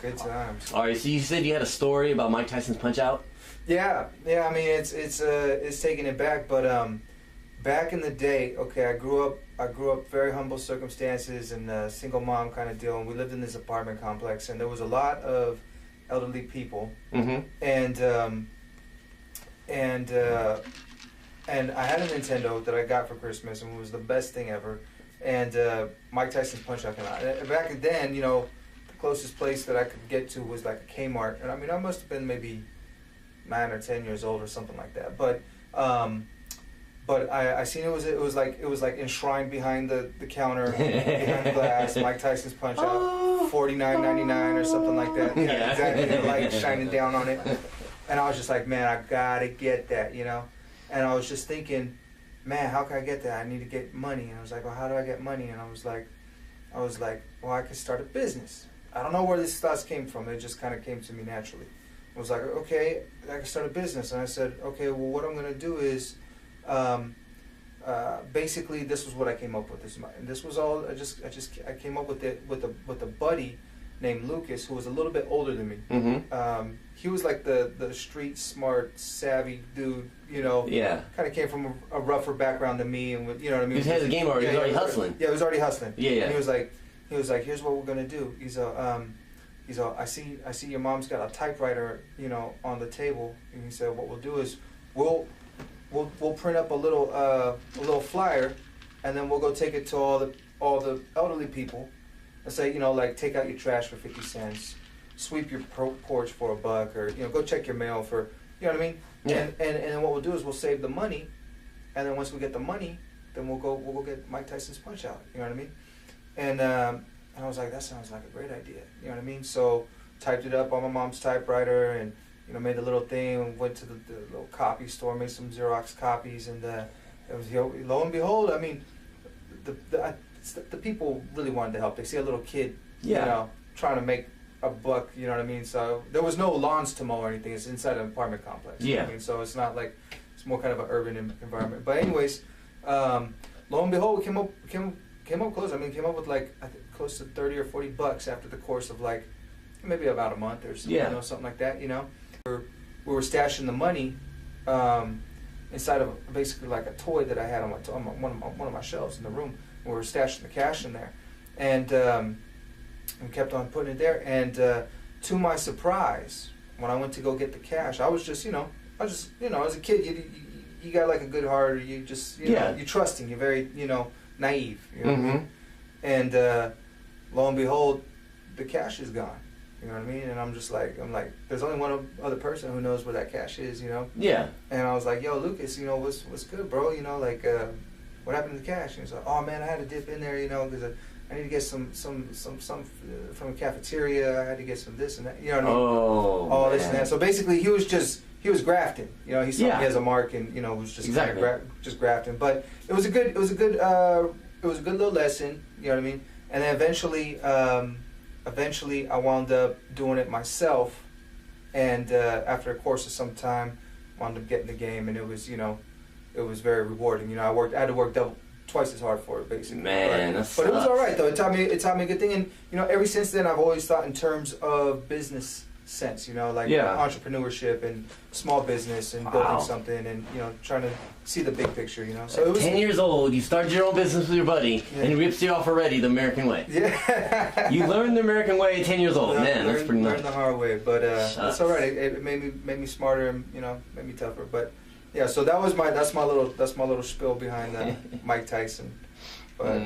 Good times. All right, so you said you had a story about Mike Tyson's Punch Out. Yeah. I mean, it's taking it back, but back in the day, okay, I grew up very humble circumstances and a single mom kind of deal, and we lived in this apartment complex, and there was a lot of elderly people, and I had a Nintendo that I got for Christmas, and it was the best thing ever. And Mike Tyson's Punch Out came out. And back then, you know, the closest place that I could get to was like a Kmart, and I mean, I must have been maybe 9 or 10 years old or something like that. But I seen it was like enshrined behind the counter, behind the glass. Mike Tyson's Punch Out, $49.99 or something like that. Yeah, exactly. The light shining down on it, and I was just like, man, I gotta get that, you know. And I was just thinking, man, how can I get that? I need to get money. And I was like, well, how do I get money? And I was like, well, I could start a business. I don't know where these thoughts came from. It just kind of came to me naturally. I was like, okay, I can start a business. And I said, okay, well, what I'm gonna do is, basically, this was what I came up with. This was all. I came up with it with a buddy named Lucas, who was a little bit older than me. He was like the street smart, savvy dude, you know. Yeah. Kind of came from a rougher background than me, and you know what I mean. He had the game already. He was already hustling. Yeah, he was already hustling. Yeah. And he was like, here's what we're gonna do. He's I see your mom's got a typewriter, you know, on the table, and he said, what we'll do is we'll print up a little flyer, and then we'll go take it to all the elderly people, and say, you know, like, take out your trash for 50 cents, sweep your porch for $1, or, you know, go check your mail for, you know what I mean? Yeah. And then what we'll do is we'll save the money, and then once we get the money, then we'll go get Mike Tyson's Punch Out. You know what I mean? And I was like, that sounds like a great idea. You know what I mean? So typed it up on my mom's typewriter, and you know, made the little thing, went to the little copy store, made some Xerox copies, and it was, you know, lo and behold, I mean, the people really wanted to help. They see a little kid, you know, trying to make a buck, you know what I mean? So there was no lawns to mow or anything. It's inside an apartment complex. You know what I mean? So it's not like, it's more kind of an urban environment. But anyways, lo and behold, we came up close. I mean, came up with like, I think, close to $30 or $40 after the course of like, maybe about a month or something, you know, something like that, you know. We were stashing the money inside of basically like a toy that I had on one of my shelves in the room. We were stashing the cash in there, and we kept on putting it there. And to my surprise, when I went to go get the cash, I was just, as a kid, you got like a good heart, or you just, you're trusting, you're very, naive. You know what I mean? And lo and behold, the cash is gone. You know what I mean? And I'm like, there's only one other person who knows where that cash is, you know? Yeah. And I was like, yo, Lucas, what's good, bro? You know, like, what happened to the cash? And he's like, oh man, I had to dip in there, because I need to get some from the cafeteria. I had to get some this and that, you know what I mean? Oh, all this and that. So basically, he was grafting. You know, he saw me as a mark, and was just just grafting. But it was a good little lesson. You know what I mean? And then eventually, I wound up doing it myself, and after a course of some time, wound up getting the game, and it was very rewarding. I had to work twice as hard for it, basically. Man, but it was all right though. It taught me a good thing, and ever since then, I've always thought in terms of business sense. Entrepreneurship and small business and building something, and trying to see the big picture. So it was 10 years old. You started your own business with your buddy, and he rips you off already the American way. Yeah. You learned the American way at 10 years old. Man, that's pretty nice. Learned the hard way, but it's all right. It made me smarter, and made me tougher. But yeah, so that's my little spiel behind Mike Tyson. But